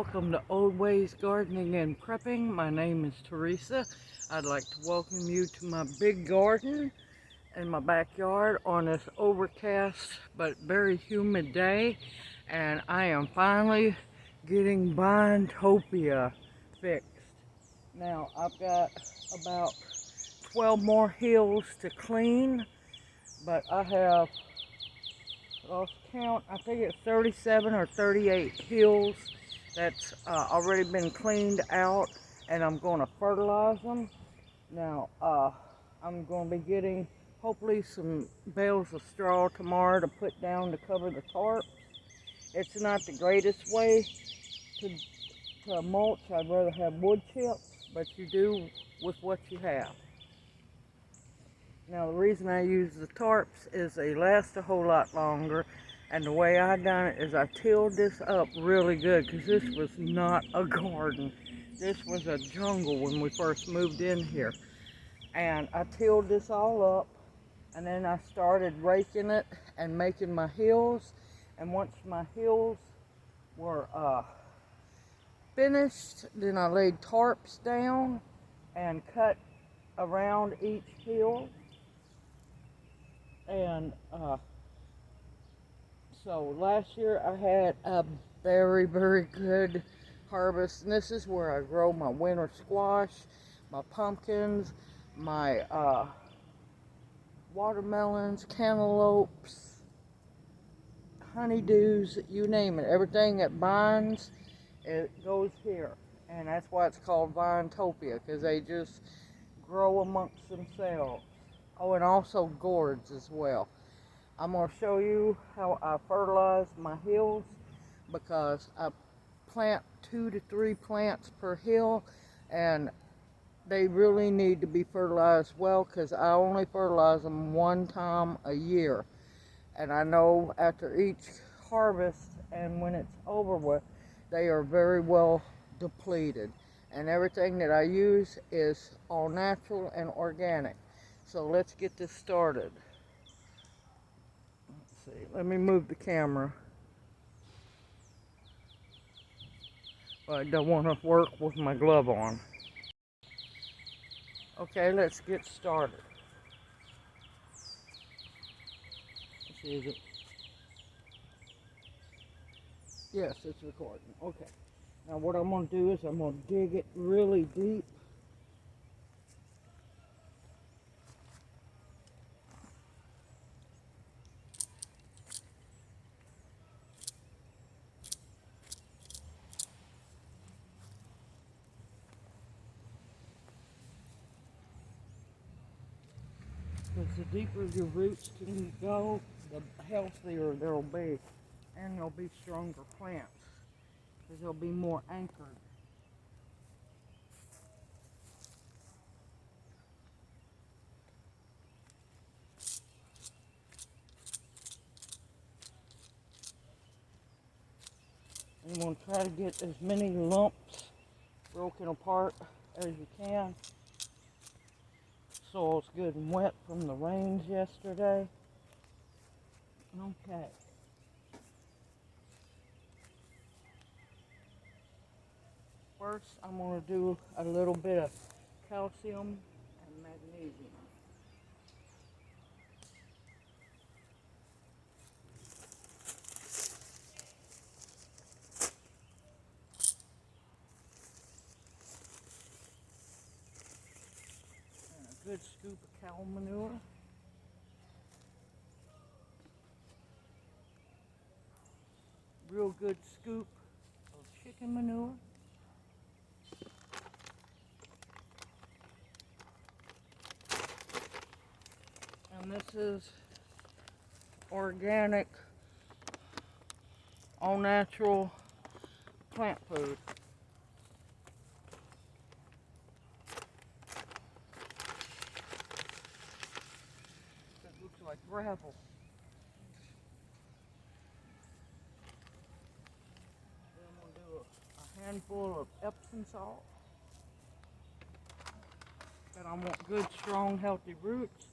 welcome to Old Ways Gardening and Prepping. My name is Teresa. I'd like to welcome you to my big garden in my backyard on this overcast but very humid day. And I am finally getting Vinetopia fixed. Now I've got about 12 more hills to clean, but I have lost count. I think it's 37 or 38 hills that's already been cleaned out, and I'm going to fertilize them. Now I'm going to be getting hopefully some bales of straw tomorrow to put down to cover the tarps. It's not the greatest way to mulch. I'd rather have wood chips, but you do with what you have. Now the reason I use the tarps is they last a whole lot longer, and the way I done it is I tilled this up really good, because this was not a garden. This was a jungle when we first moved in here. And I tilled this all up, and then I started raking it and making my hills. And once my hills were finished, then I laid tarps down and cut around each hill. And so last year I had a very, very good harvest. And this is where I grow my winter squash, my pumpkins, my watermelons, cantaloupes, honeydews, you name it. Everything that binds, it goes here. And that's why it's called Vinetopia, because they just grow amongst themselves. Oh, and also gourds as well. I'm going to show you how I fertilize my hills, because I plant 2 to 3 plants per hill, and they really need to be fertilized well, because I only fertilize them one time a year. And I know after each harvest and when it's over with, they are very well depleted. And everything that I use is all natural and organic. So let's get this started. Let's see, let me move the camera. I don't want to work with my glove on. Okay, let's get started. Let's see, is it? Yes, it's recording. Okay. Now what I'm going to do is I'm going to dig it really deep. Because the deeper your roots can go, the healthier they'll be. And they'll be stronger plants, because they'll be more anchored. And you want to try to get as many lumps broken apart as you can. Soil's good and wet from the rains yesterday. Okay. First, I'm going to do a little bit of calcium and magnesium. And a good scoop of cow manure. Real good scoop of chicken manure. And this is organic, all natural plant food. It looks like gravel. Then I'm going to do a handful of Epsom salt. And I want good, strong, healthy roots.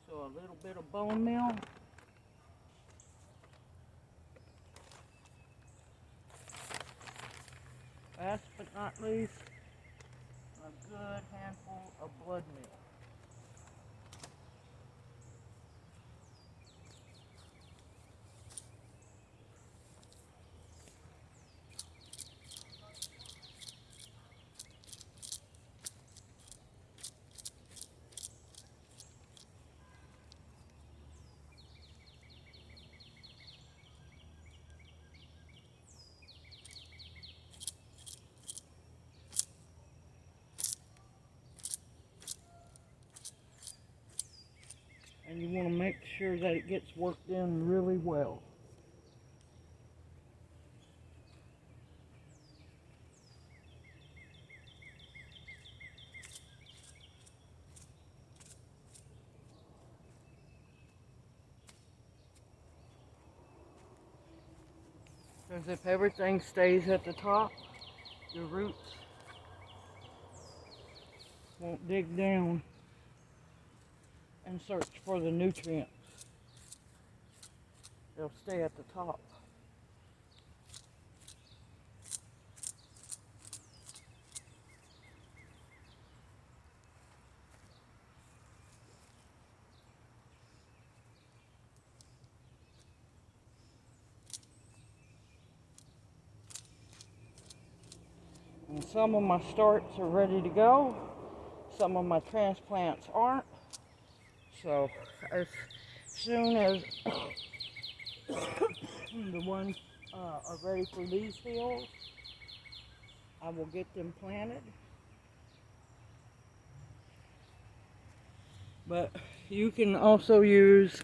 So a little bit of bone meal. last but not least, a good handful of blood meal. And you want to make sure that it gets worked in really well. Because if everything stays at the top, your roots won't dig down and search for the nutrients. They'll stay at the top. And some of my starts are ready to go. Some of my transplants aren't. So as soon as the ones are ready for these hills, I will get them planted. But you can also use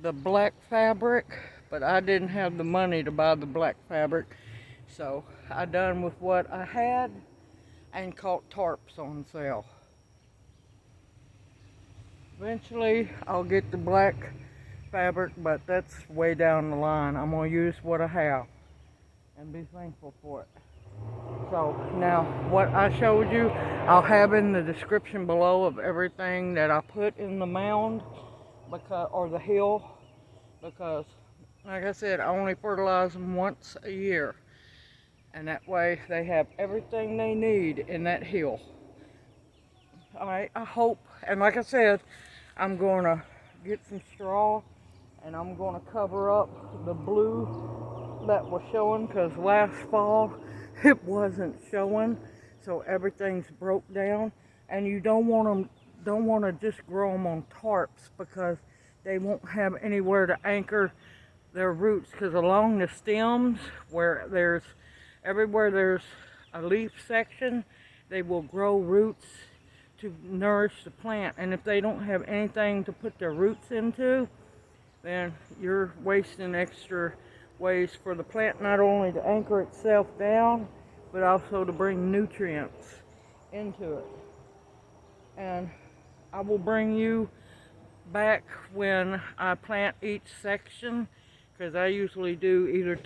the black fabric, but I didn't have the money to buy the black fabric. So I done with what I had and caught tarps on sale. Eventually I'll get the black fabric, but that's way down the line. I'm going to use what I have and be thankful for it. So now what I showed you, I'll have in the description below of everything that I put in the mound or the hill, because like I said, I only fertilize them once a year. And that way they have everything they need in that hill. Alright, I hope, and like I said, I'm going to get some straw and I'm going to cover up the blue that was showing, because last fall it wasn't showing, so everything's broke down. And you don't want to just grow them on tarps, because they won't have anywhere to anchor their roots, because along the stems where everywhere there's a leaf section, they will grow roots to nourish the plant. And if they don't have anything to put their roots into, then you're wasting extra ways for the plant not only to anchor itself down, but also to bring nutrients into it. And I will bring you back when I plant each section, because I usually do either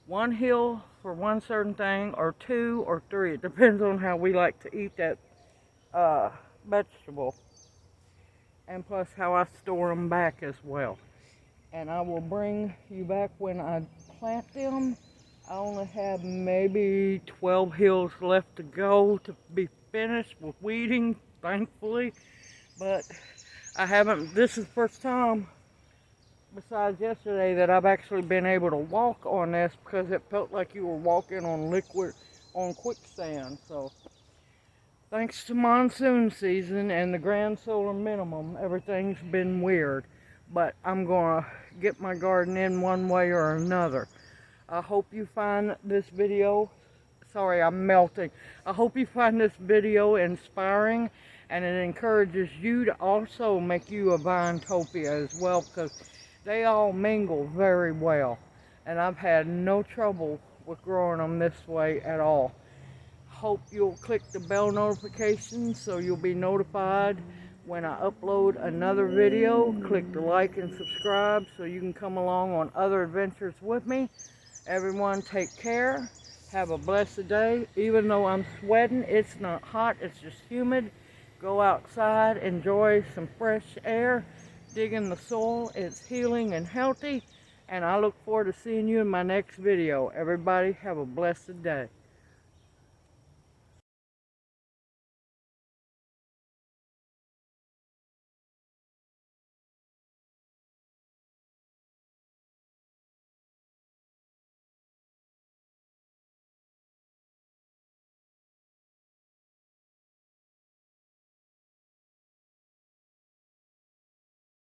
one hill for one certain thing, or 2 or 3. It depends on how we like to eat that vegetable, and plus how I store them back as well. And I will bring you back when I plant them. I only have maybe 12 hills left to go to be finished with weeding, thankfully. But I haven't, this is the first time, besides yesterday, that I've actually been able to walk on this, because it felt like you were walking on quicksand. So thanks to monsoon season and the grand solar minimum, everything's been weird. But I'm gonna get my garden in one way or another. I hope you find this video, sorry, I'm melting. I hope you find this video inspiring, and it encourages you to also make you a Vinetopia as well, because they all mingle very well. And I've had no trouble with growing them this way at all. Hope you'll click the bell notification so you'll be notified when I upload another video. Click the like and subscribe so you can come along on other adventures with me. Everyone take care. Have a blessed day. Even though I'm sweating, it's not hot, it's just humid. Go outside, enjoy some fresh air, dig in the soil. It's healing and healthy. and I look forward to seeing you in my next video. Everybody have a blessed day.